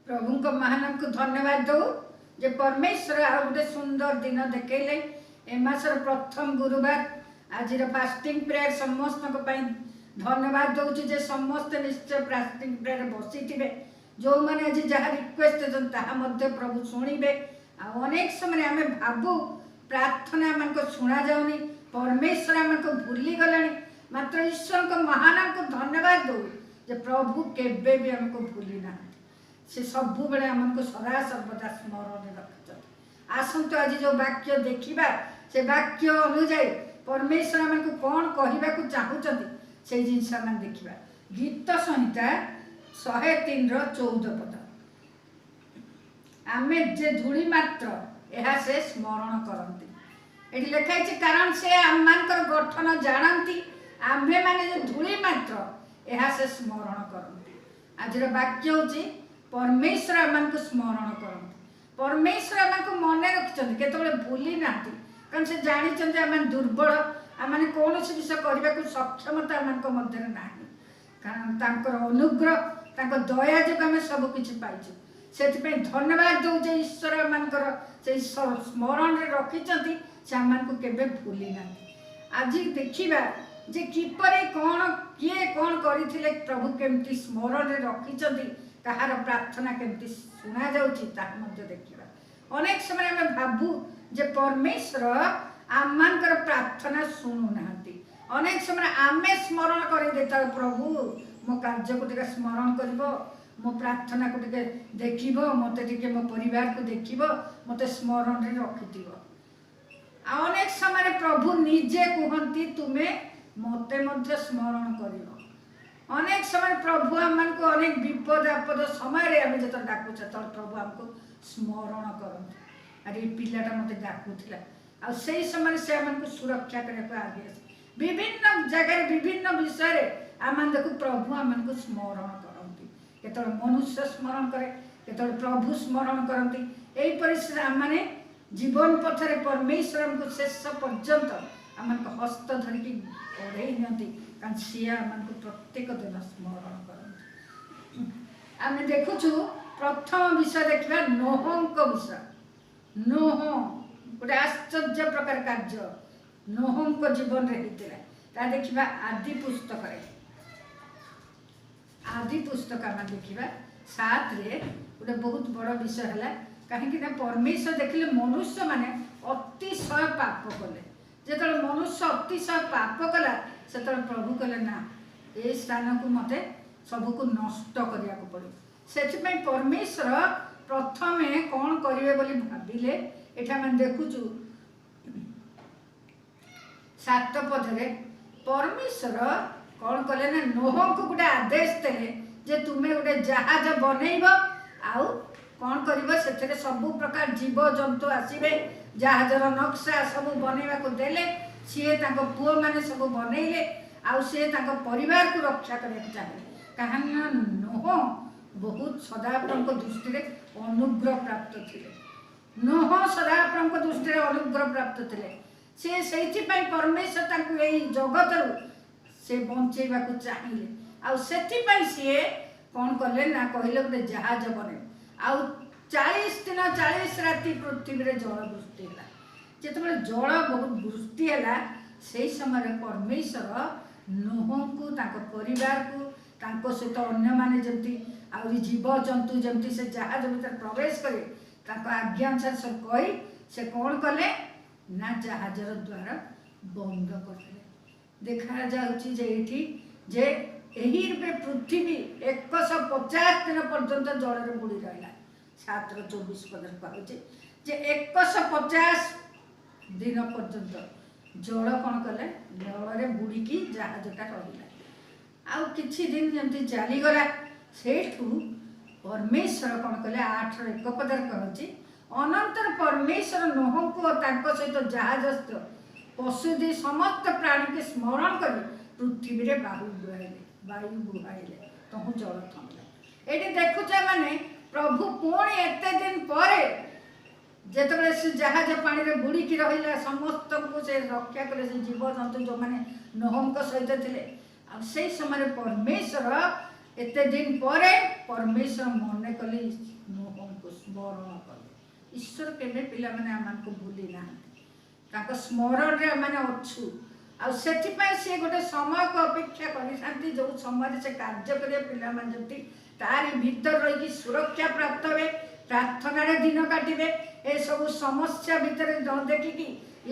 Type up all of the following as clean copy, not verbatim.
प्रभु को महान को धन्यवाद दो जे परमेश्वर आ गोटे सुंदर दिन देखले ए मासर प्रथम गुरुवार आज फास्टिंग प्रेयर समस्त धन्यवाद दौची जे समस्त निश्चय फास्टिंग प्रेयर बसी थे जो मैंने आज जहाँ रिक्वेस्ट ताहा प्रभु शुणिबे अनेक समय आम भावु प्रार्थना आम को शुणा जाऊनी परमेश्वर आम को भूली गलानी मात्र ईश्वर को महान को धन्यवाद दो जे प्रभु केबे भी हमको भूली ना से सबु बेले आमको सदा सर्वदा स्मरण रखते आसतु आज जो वाक्य देखा से वाक्य अनुजाई परमेश्वर आमको कौन कहवा चाहूँ से जिनस आम देखा गीत संहिता 103:14 पद आमे जे धूली मात्र यह से स्मरण करती ये लिखाई कारण से आम मानकर गठन जानती आम्भे माने जे धूली मात्र यह से स्मरण करती आज वाक्य हूँ परमेश्वर आम को स्मरण करते परमेश्वर आम को मन रखिंट केतबे भूली ना कारण से जानी आम दुर्बल आम कौन विषय करने को सक्षमता आम मध्य ना कारण अनुग्रह दया जो आम सबकि पाइचु से धन्यवाद दौचे ईश्वर मानकर से स्मरण रखिंट से आम को केवे भूली ना आज देखा जे किपरि कौन किए कौन करथिले प्रभु केमती स्मरण रखिंट कहार प्रार्थना केमती शुणा जाउछि ताहा मध्ये देखिबा अनेक समय आम भावु जे परमेश्वर आम मानकर प्रार्थना शुणु नाहंती अनेक समय आमे स्मरण कर देता प्रभु मो कार्य को टिके स्मरण करिवो मो प्रार्थना को टिके देखिवो मते टिके मो परिवार को देखिवो मते स्मरण रे रखिथिवो अनेक समय प्रभु निजे कहंती तुमे मते मध्ये स्मरण करिवो अनेक समय प्रभु आम को अनेक विपद आपद समय आम जो डाकू तो प्रभु आमको स्मरण करते अरे पिलाटा मत डाकुला आ समय से आमको सुरक्षा करने आगे विभिन्न जगह विभिन्न विषय आम देखो प्रभु आमको स्मरण करती केत मनुष्य स्मरण करे केत प्रभु स्मरण करती यही परिस्थिति आम जीवन पथरे परमेश्वर आमको शेष पर्यंत आम हस्त धरिकी ओढ़े नि कारण सी आम प्रत्येक दिन स्मरण कर आम देखुचु प्रथम विषय देखा नोह विषय नोह गोटे आश्चर्य प्रकार कार्य नोह जीवन में होता देखा आदि पुस्तक आम देखा 7 गोटे बहुत बड़ विषय है कहीं परमेश्वर देखिले मनुष्य माने अतिशय पाप कले जो मनुष्य अतिशय पाप कला से प्रभु कहले ना ए स्थान को मते सबको नष्ट करने को पड़े से परमेश्वर प्रथम कौन करेंगे बोली भाविले एठा मैं देखुचु 7 पदरे परमेश्वर कौन कले ना नोह को गोटे आदेश देले जे तुम्हें गोटे जहाज बनइब आउ कौन कर सबु प्रकार जीव जंतु आसवे जहाजर नक्शा सब बनइबा को देले सी पुओ मैंने सब बनइले आउ सी परिवार को रक्षा करने चाहिए कहानी नोह बहुत सदाप्रभु दृष्टि अनुग्रह प्राप्त थे नोह सदाप्रभु दृष्टि अनुग्रह प्राप्त थे से परमेश्वर यही जगत से बंचेबा को चाहिए आउ से सी कौन कले ना कहले गोटे जहाज बने आउ 40 दिन 40 राति पृथ्वी रे जल वृष्टि है जिते जल बहुत वृष्टि है से समय परमेश्वर नोह को परिवार को सहित अन्य माने जमती आउरी जीव जंतु जमती से जहाज भीतर प्रवेश करे आज्ञा अनुसार सब कही से कौन कले ना जहाजर द्वार बंद करते देखा जाउछि जे एही रूपे पृथ्वी 150 दिन पर्यंत जल बुड़ी रहा 7:24 पद कहूँ जे 150 दिन पर्यंत जल कौन कले जल बुड़ीकी जहाजटा रहा आउ किछि दिन जमती चलीगला सेठू परमेश्वर कौन कले 8:1 पदर कहूँ अनंतर परमेश्वर नोह को सहित जहाजस्थ पशुदी समस्त प्राणी के स्मरण कर पृथ्वी रे वायु बुहाइले तहु जल थमला ये देखुचे माने प्रभु पुणी एते दिन पर जिते से जहाज पानी रे बुड़ीकी रहा समस्त को से रक्षा कले से जीव जंतु जो मैंने नोह सहित थे से समय परमेश्वर एते दिन पर परमेश्वर मन कले नोह को स्मरण कले। ईश्वर केबे पिला माने आमान को भूली ना स्मरण रे माने अच्छु से गोटे समय को अपेक्षा कर जो समय से कार्य करें पिला माने तारी भीतर रही सुरक्षा प्राप्त हुए प्रार्थना रे दिन काटिबे ए सब समस्या भीतर न देखिकी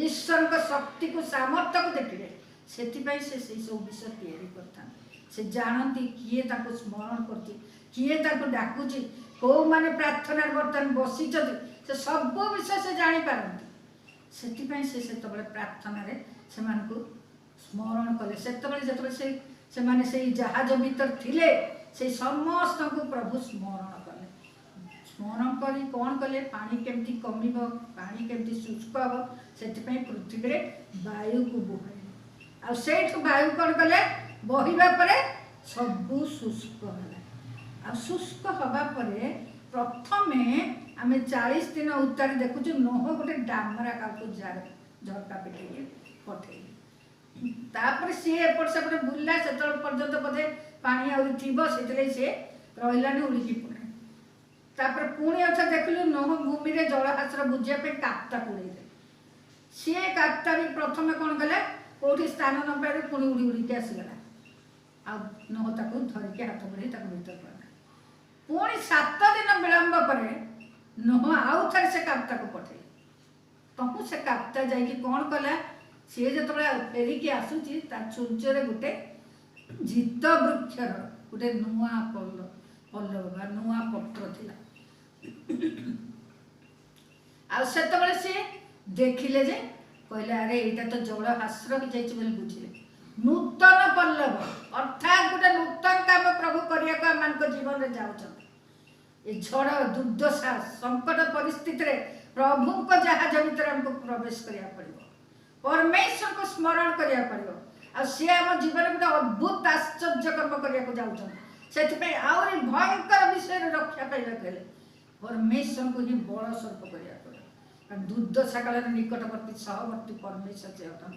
ईश्वर को शक्ति को सामर्थ्य को देखिए से सब विषय तैयारी करता से जानती किए ताको स्मरण करती किए ताको डाकुची को माने प्रार्थना बर्तमान बसी से सब विषय से जानी पारती से प्रार्थना रे से स्मरण कले से माने से जहाज भीतर थिले से समस्त को प्रभु स्मरण कले स्मरण करी कौन कले पानी केमती कमिब पानी केमती शुष्क हम से पृथ्वी रे वायु को बोहाइले आ सेठु वायु कौन कले बहिबा परे सबु शुष्क होला आ शुष्क हवा परे प्रथमे आमे 40 दिन उत्तर देखुछु नोह गोटे डामरा काको झरका पिटे पठे तापर सी एपट सेपट बुल्ला सेतल पर्यंत बोधे पानी आउरी थिबो सेतले से रहिलानी उड़ीकी पड़े तापर पुणी अच्छा देखलु नोह भूमि रे जलहास्र बुझिया पे काप्ता कुड़ेले सी काप्ता भी प्रथमे कोन गले कोठी स्थान न पारे पुणी उड़ी उड़ी के आसीगला आ नोह ताको धरि के हाथ बढे ताको भीतर पड़ा पुणी 7 दिन विलंब परे नोह आउ थरे से काप्ता को पठे तहु से काप्ता जाई कौन कला सी जो फेरिकी आसुची चुंचरे गोटे जित वृक्षर गोटे नुआ पल्लव बा नुआ पत्र थिला आ सी देखिले जे कहले अरे एटा तो जल हास्र हो जाइछ बोली बुझिले नूतन पल्लव अर्थात गोटे नूतन काम प्रभु करिया को मान को जीवन रे जाउछन ए झड़ दुर्दशा संकट परिस्थिति रे प्रभु को जहाज भीतर हमको प्रवेश करिया पड़िबो परमेश्वर को स्मरण करिया पड़िबो आ से हम जीवन में अद्भुत आश्चर्य कर्म करिया को जाउछन सेति पे आउरी भयंकर विषय रे रक्षा पाइबा गेले परमेश्वर को ही बड़ सर्प करिया पड़िबो दुर्दशा काल निकटवर्ती सहवर्ती परमेश्वर से अटन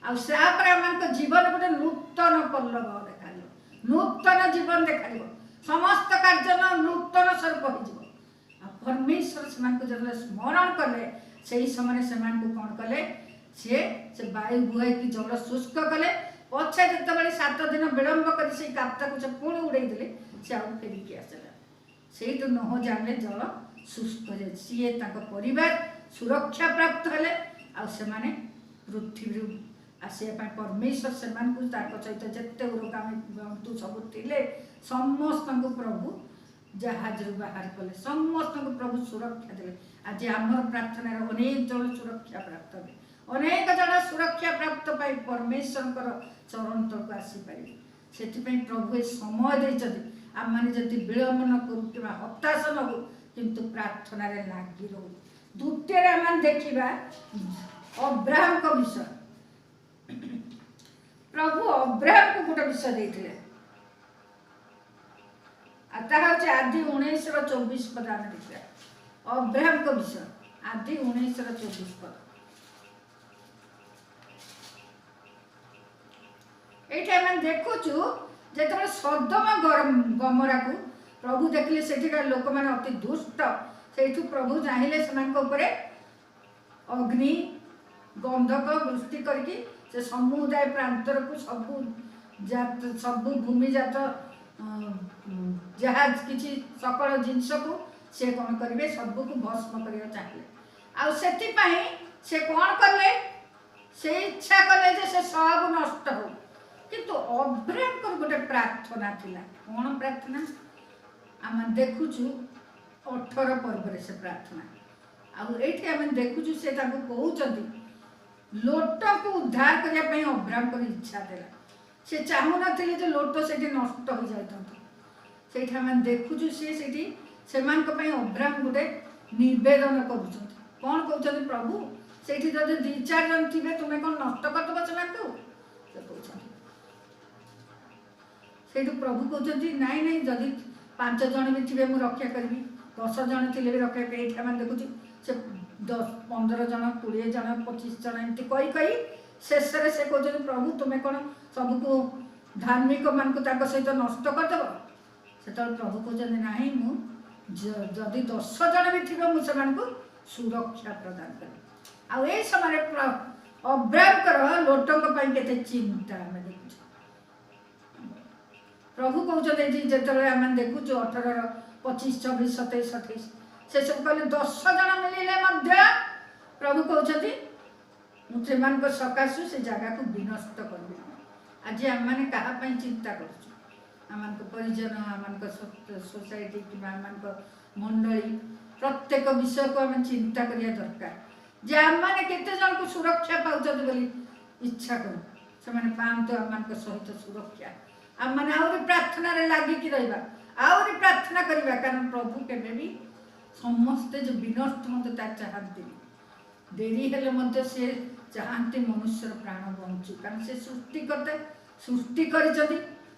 आ से पर हमको जीवन गोटे नूतन पल्लव देखालियो नूतन जीवन देखालियो समस्त कार्य नूतन स्वरूप हो परमेश्वर से स्मरण कले से समय से कौन कले से वायु बुहाई की जल शुष्क कले पछे जिते 7 दिन विलंब कर काप्ता को पुणी उड़े देले से आउ फेरिकी आसला से नोह जाने जल शुष्क हो सी परिवार सुरक्षा प्राप्त हेले आने पृथ्वी आसपा परमेश्वर से सहित जिते उरकामी सब थे समस्त को प्रभु जहाज रू बाहर कले समस्त को प्रभु सुरक्षा देले आज आमर प्रार्थना अनेक जन सुरक्षा प्राप्त हे अनेक जन सुरक्षा प्राप्त पाई परमेश्वर चरण तक आसीपारे से प्रभु समय देते आम मैंने जब विलम्ब न करूँ कि हताश न हो किंतु प्रार्थना रे लागी रहू द्वितीय आम देखा अब्राहम का विषय प्रभु अब्राहम को गोटे विषय देते आदि 19:24 पद आम देखा अब्राहम का विषय आदि 19:24 पद ये देखुचु जो सदम गमरा को प्रभु देखले सेठिकार लोक मैंने अति दुष्ट से प्रभु चाहिए से अग्नि गंधक वृष्टि करके से समुदाय प्रांतर को सब भूमिजात जहाज किसी सकल जिनस को से कौन करेंगे सबको भस्म करने चाहिए आउ से कौन कले से इच्छा कले जे से सब नष्ट हो किंतु अब्राहम गोटे प्रार्थना थिला कौन प्रार्थना आम देखुचु 18 पर्व से प्रार्थना आम देखुचु से कहते लोट को उद्धार करने अब्राहम को इच्छा देला से चाहू ना लोट से नष्ट हो जाता आम देखुचु से अब्राहम गोटे नवेदन कौन कहते प्रभु से 2-4 जन थे तुम्हें कौन नष्ट करदेव से प्रभु कहते नाई नाई जदि 5 जन भी थे मुझे रक्षा करी 10 जन थे भी रक्षा करी देखुची से 10-15 जन 20 जन 25 जन एमती कही शेष से कहते प्रभु तुम्हें कौन सबको धार्मिक मान सहित नष्ट करदेव से प्रभु कहते नहीं जदि 10 जन भी थे मुझे सुरक्षा प्रदान करी। आउ ए समय अब्राहम लोटों के चिंता आम देखु प्रभु कहते जिते आम देखु 18, 25, 24, 27, 28 से सब कहले 10 जन मिले प्रभु कहते मुझे सकाशु से जगह को विनष्ट कर। आज आम मैंने क्या चिंता कर परिजन आम सोसाइटी कि मंडली प्रत्येक विषय को आम चिंता करिया दरकार जे आम मैंने केते जन को सुरक्षा पाउछ बोली इच्छा करूँ से पातु आम सहित सुरक्षा आम मैंने आहरी प्रार्थना लगिकी रहा आहरी प्रार्थना करवा कारण प्रभु केवे भी समस्ते जो विनष्ट मत चाहती डेरी हेले से चाहती मनुष्य प्राण बंचु कारण से सृष्टि कर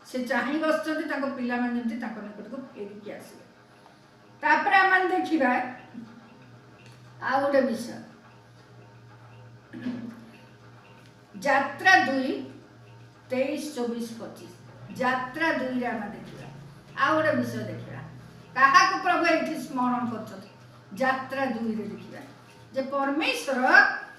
से चाह बस पिला निकट को फेरिकी आसवे आम देखा आ गोटे विषय यात्रा 2, 23, 24, 25 यात्रा 2 आम देखा आ गोटे विषय देखा क्या प्रभु ये स्मरण कर यात्रा 2 देखा जे परमेश्वर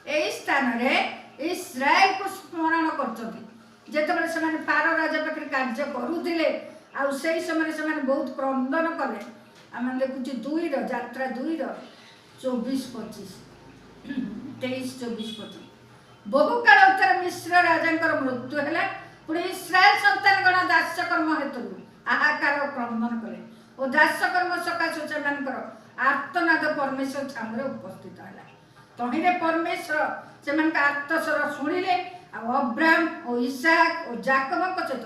यही स्थान में इस्राएल को स्मरण करते से फारो राजा पाखे कार्य करुले आई समय से बहुत क्रंदन कले आम देखुचे 2 यात्रा 2, 24, 25 23, 24, 25 बहु काल उत्तर मिश्र राजा मृत्यु है पुणी इस्राएल संतान गण दास्यकर्म हेतु हाहाकार क्रंदन कले और दास्यकर्म सकाशे से आर्तनाद परमेश्वर छामुरे उपस्थित है तहिरे परमेश्वर से आर्तस्वर शुणिले अब्राहम और इसहाक और जाकब सहित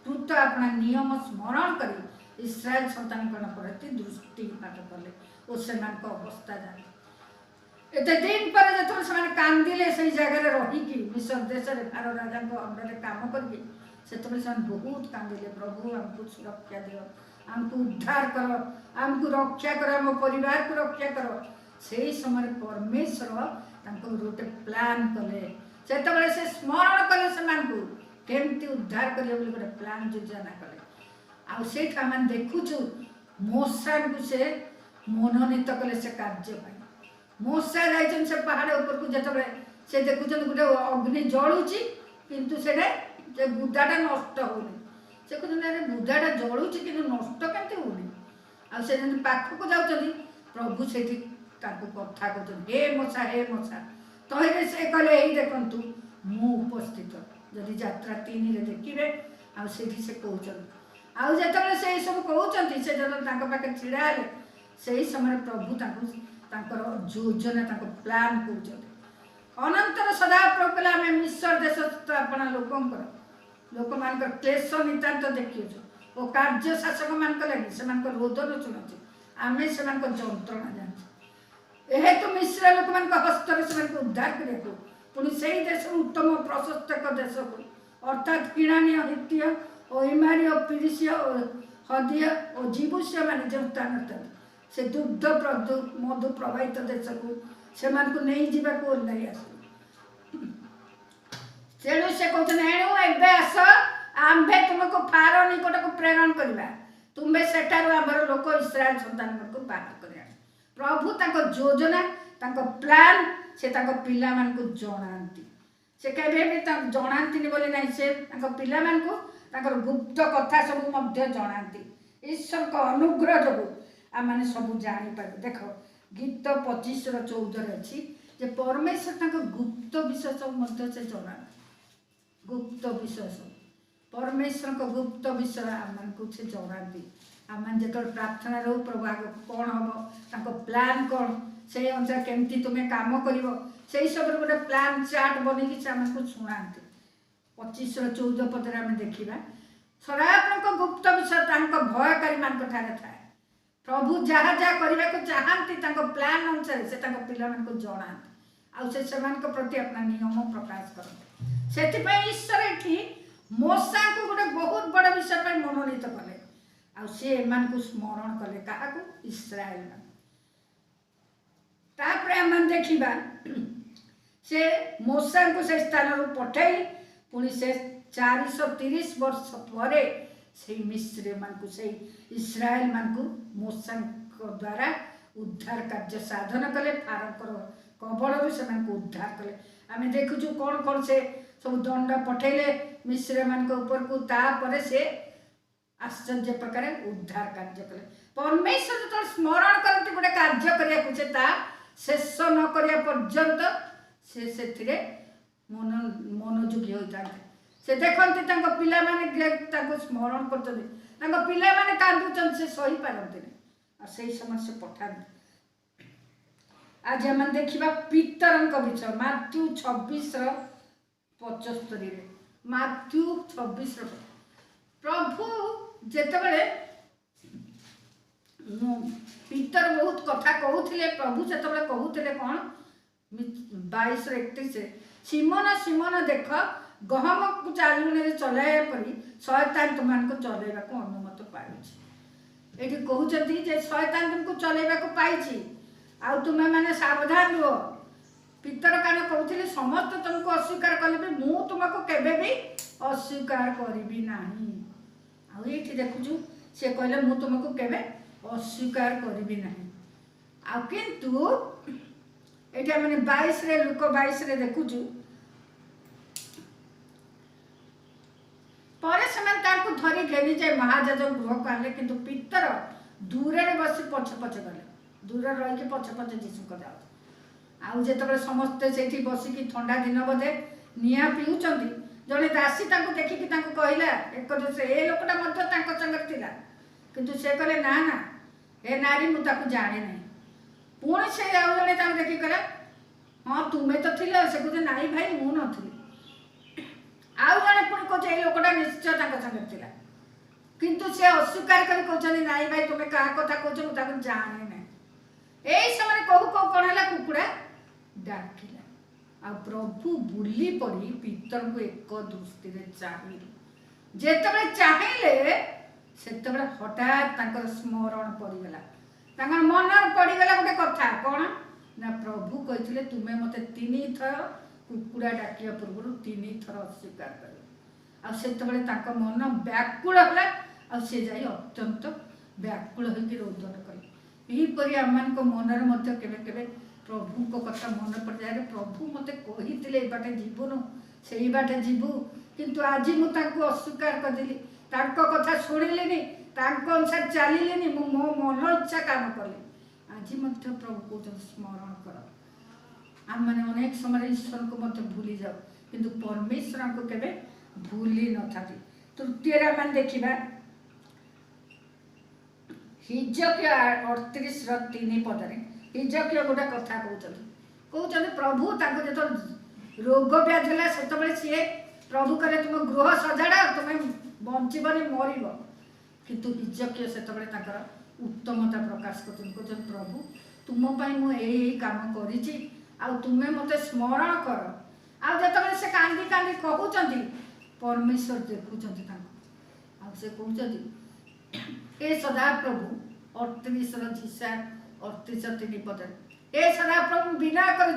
कृत अपना नियम स्मरण कर इस्राएल संतान प्रति दृष्टिपात कले और से अवस्था जाने एत दिन पर जो कांदिले से जगह रहीकि मिस्र देश में फारो राजा अंडर काम करके बहुत कांदिले प्रभु आमको सुरक्षा दियो आमको उद्धार कर आमको रक्षा कर आम परिवार को रक्षा कर से समय परमेश्वर गोटे प्लान कले से स्मरण कले से उद्धार करेंगे गोटे प्लान योजना कले आम देखुचु मूसा को से मनोनीत कले से कार्य मूसा जाइछन से पहाड़ ऊपर को जतबे से देखुछन गोटे अग्नि जलुची किंतु से बुदाटा नष्ट होनी से कहते अरे बुदाटा जलुची कि नष्ट केमती होनी आसे पाखक जाऊँ प्रभु से कथा कहते हे मूसा तहिरे से कहले यही देखु मु उपस्थित जदि यात्रा 3 देखिए आठी से कहते आते से सब कहते से जो पाखे छिड़ा से समय प्रभु योजना प्लान कहते अनंतर सदा प्रकला आम मिश्र देश स्थापना लोक मान क्लेश नितांत देखी और कार्य शासक मान लगे से रोदन शुणुचे आम से जंत्रणा जानी हेतु मिश्र लोक मान हस्तर से उद्धार करने पुणी से देश उत्तम प्रशस्तक देश को अर्थात किणानीय हित्य और इमानी और पिरिसीय और हदीय और जीवुष्य मान जो स्थान से दुग्ध मधु प्रभावित देश को से नहीं जावाक ओह्ल आस तेणु से कहते एणु एबे आस आम्भे तुमको फारो निकट को प्रेरण करवा तुम्हें सेठार आमर लोक इस्राएल संतान को बाहर कर प्रभु ताको योजना ताको प्लान से ताको पिला मान को जनाती से केबे भी जनाती बोली नहीं से ताको पिला मान को ताकर गुप्त कथा सब मध्य जनाती ईश्वर को अनुग्रह जो आम मैंने सब जापर देख गीत 25:14 अच्छी जे परमेश्वर ताको गुप्त विषय सब से जना गुप्त विषय सब परमेश्वर को गुप्त विषय आम को से जनाती आम जो प्रार्थना रो प्रभु आग कौन हम प्लान कौन से अनुसार केमती तुम्हें काम कर सब गोटे प्लान चार्ट बन से आमको शुणा 25:14 पदे आम देखा सदाप्रभु गुप्त विषय भयकारी मान थाए प्रभु जहाँ जहाँ करने को चाहती प्लान अनुसार से पिला जनाती प्रति अपना नियम प्रकाश करते से ईश्वर ये मूसा को गोटे बहुत बड़ विषय मनोनीत कले आ स्मरण कले क्या इस्राएल आम देखा से मूसा को से स्थान पठे पुणी से 430 वर्ष पर से मिस्र मानकु से इस्राएल मानकु मूसा द्वारा उद्धार कार्य साधन कले फारकर कबल से उद्धार कले। आम देखुचु कौन कौन से सब दंड पठेले मिस्र मान ऊपर को तापर से आश्चर्य प्रकार उद्धार कार्य कले। परमेश्वर जो स्मरण करते गोटे कार्य करिया शेष न करिया पर्यंत से मनोयोगी होता से देखते पिला माने स्मरण करते पिला माने कांदुचन से सही पारती से समय से पठाते। आज आम देखा पितर विषय माथ्यू 26:75 माथ्यू 26 प्रभु जेतबेले पितर बहुत कथा कहूले प्रभु से कहूले कौन 22:31 सिमोन सिमोन देख गहम को चालुने चलाइया परी शयतान तुमको चलैवा अनुमति पाई। ये कहते जे शयतान तुमको चलैवा पाई आ तुम्हें मैंने सावधान रुह। पितर कान कहते समस्त तुमको अस्वीकार कले भी मु तुमको केबे भी अस्वीकार करी ना। आई देखुचु से कहले मु तुमको केबे अस्वीकार करी ना। आ किंतु ये मैंने 22 लुक 22 देखुचु पर से धरी घेनी जाए महाजाज गृह को आने किंतु पितर दूर बस पछे पछे गले दूर रही पछे पछे जीशु को जाऊ। आउ जो समस्ते से बसिकी ठंडा दिन बोधे निआ पिउछंती जड़े दासी देखिकी कहला एक ए लोकटा संगे किंतु से कहले ना ना ए नारी मुझे जाने ना। पुणी से आउ जड़े देखिक कहला हाँ तुम्हें तो थी से कहे ना भाई मु नी आउ जड़े पुणी कहे लोकटा निश्चय संगे था किंतु से अस्वीकार कर कहते ना भाई तुम्हें क्या कथा कह जाने ना। यही समय कहू कहू कौन है कुकुड़ा डाकिला आ प्रभु बुली पड़ी पितर को एक दृष्टि चाहिए जेतबे चाहिए से हठात स्मरण पड़गला मन पड़गला गोटे कथा कौन ना प्रभु कहते तुम्हें मत 3 थर कुकुड़ा डाकिया पूर्व 3 थर अस्वीकार कर मन व्याकुल है सी जा अत्यंत व्याकुल होकर रोदन कले। यहीपरि आम मन के प्रभु को कथा मन पड़ जाए प्रभु मत कही बाटे जीवनु से बाटे जीवु किंतु आज मुझे अस्वीकार करदेली कथा शुणिली अनुसार चलिनी मो मन इच्छा काम कली। आज प्रभु कह स्मरण कर आम मैंने अनेक समय ईश्वर को मत भूली जाओ किंतु परमेश्वर को केवे भूली न था। तृतीय आम देखा हिजकिया 38:3 पदरे हिजकिया गोटे कथा कहते प्रभु जो रोग व्याधि से सी प्रभु कहे तुम गृह सजाड़ा तुम्हें बंचबनी मर किंतु हिजकिया से उत्तमता प्रकाश कर प्रभु तुम मुझे काम कर तुम्हें मत स्मरण कर आते से कांदी कांदी कहते परमेश्वर देखुं से कहते ए सदा प्रभु 38:38 पदर ए सदा प्रभु बिना कर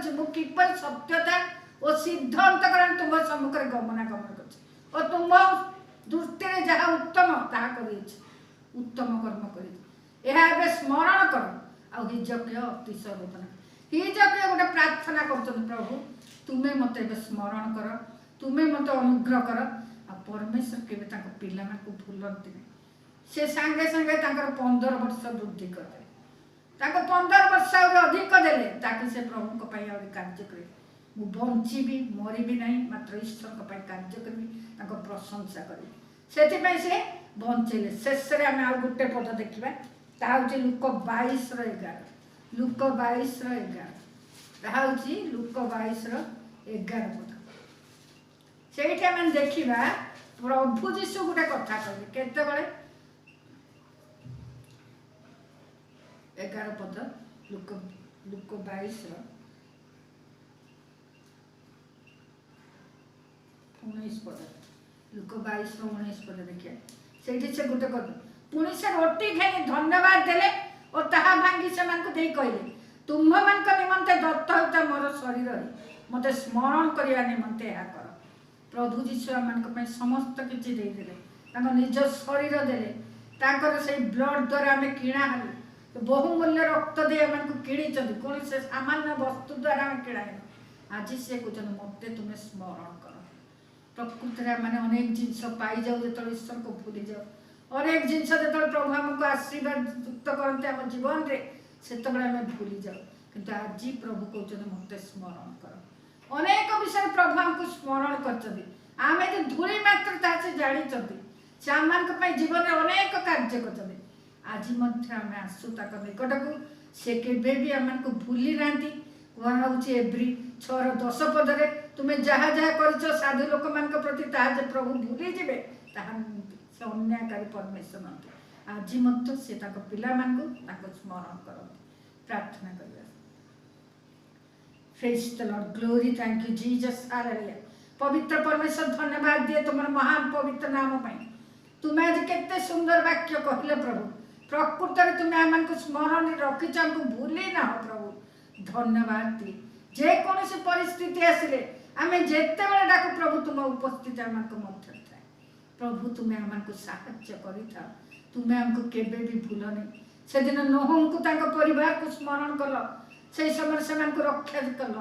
सत्यता और सिद्ध अंतकरण तुम सम्मुख गमनागमन कर तुम दृष्टि जहाँ उत्तम कर उत्तम कर्म कर स्मरण कर हिजकिया अतिशय रोदन हिजकिया गोटे प्रार्थना कर प्रभु तुम्हें मत स्मरण कर तुम्हें मत अनुग्रह कर परमेश्वर के पिला भूलती से सांगे सांगे 15 वर्ष वृद्धि करदे 15 वर्ष अधिक देले ताकि से प्रभु कार्य करे मु बंची मरी ना मात्र ईश्वर कार्य करी प्रशंसा करी से बंचेले शेष में आम आउ गोटे पद देखा ताकि लुक 22:11 लुक 22:11 ताकि लुक 22:11 पद से आम देखा प्रभु जीशु गोटे कथा कहले केतबेले 11 पद लुक 22 19 पद लुक 22:19 पद देखिए से गोटे कर पुणी से रोटी खाई धन्यवाद देले और ताहा भांगी से कहले तुम्भ मान निमंते दत्त होता मोर शरीर मत स्मरण करने निमंते यह कर प्रभु जीशु आम समस्त किसी निज शरीर देले तांकर से ब्लड द्वारा आम किणा हेलु बहुमूल्य रक्त दे आम किणी कौन से सामान्य वस्तु द्वारा आम किणा आज से कहते मत तुम्हें स्मरण कर प्रकृति में मैंने अनेक जिनस पाई जाऊ जो ईश्वर को भूली जाओ अनेक जिनस जो प्रभु आमको आशीर्वाद युक्त करते आम जीवन में से भूली जाओ किंतु आज प्रभु कहते मत स्मरण कर अनेक विषय प्रभु आमको स्मरण कर आम जो धूली मात्र से जानी से आम जीवन में अनेक कार्य कर आज आम आसू निकट को से केवे भी आम भूली ना कहूँ एव्री 6:10 पदरे तुम्हें जहाँ जहाँ कर साधु लोक मान प्रति ताजे प्रभु भूली जी से अन्यायकारी परमेश्वर नते आज मत से पिला स्मरण कर प्रार्थना कर praise the Lord glory thank you Jesus hallelujah पवित्र परमेश्वर धन्यवाद दिए तुम्हारे महान पवित्र नाम पाई तुम्हें आज केते सुंदर वाक्य कहले प्रभु प्रकृत में तुम्हें आम स्मरण रखीच हमको भूली ना हो प्रभु धन्यवाद दिए जेकोसी परिस्थिति आसिले आम जिते बड़े डाकू प्रभु तुम उपस्थित आम मध्य थाए प्रभु तुम्हें आमको साहाय्य कर तुम्हें आमको केवे भी भूलनी से दिन नोह को परिवार को स्मरण कल से समय से रक्षा कल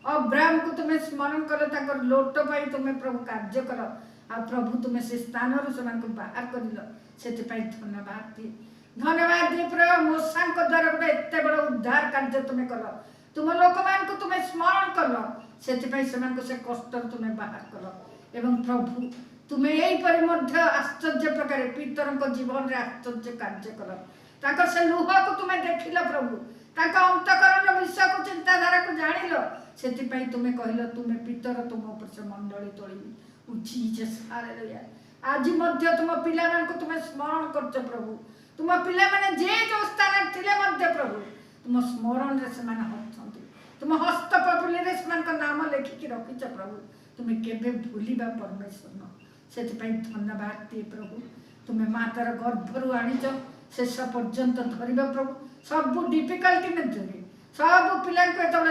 अब्राहम को तुम्हें स्मरण कल लोट पाई तुम्हें प्रभु कार्य कल आ प्रभु तुम्हें से स्थान से बाहर कर से धन्यवाद दिए प्रभु मूसा द्वारा गोटे एत बड़ उद्धार कार्य तुम्हें कल तुम लोक मान तुम्हें स्मरण कल से कष्ट तुम्हें बाहर कल एवं प्रभु तुम्हें यहीपरि आश्चर्य प्रकार पितर जीवन में आश्चर्य कार्य कल से लुह को तुम्हें देखिल प्रभु अंतकरण विषय को चिंताधारा को जानिल से तुम्हें कहल तुम्हें पितर तुम ऊपर से मंडली तोड़ी हालेलुया आज तुम पिला तुम्हें स्मरण कर प्रभु तुम पिला जे जो स्थान थे प्रभु तुम स्मरण होती तुम हस्त पपुली नाम लेखिकी रखीच प्रभु तुम्हें केवे भूलिबा परमेश्वर न से धन्यवाद दिए प्रभु तुम्हें मातार गर्भर आनीच शेष पर्यंत धरवा प्रभु सब डिफिकल्टी मध्य सब पिला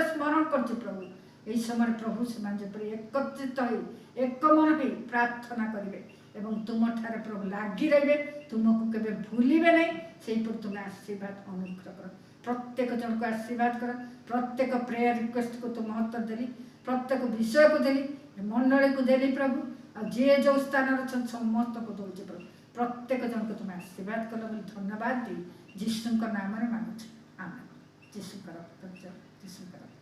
स्मरण कर प्रभु यही समय प्रभु से एकत्रित हो एक मन हो प्रार्थना करेंगे एवं तुम ठारे प्रभु लगी रहे तुमको केवे भूलिबे नहीं से तुम्हें आशीर्वाद अनुग्रह कर प्रत्येक जन को आशीर्वाद कर प्रत्येक प्रेयर रिक्वेस्ट को तुम महत्व देली प्रत्येक विषय को देली मंडली को देली प्रभु और जे जो स्थान अच्छा समस्त को दौर प्रभु प्रत्येक जन को तुम्हें आशीर्वाद कल धन्यवाद दी जीशु नाम मांगुछ आमेन जीशु कर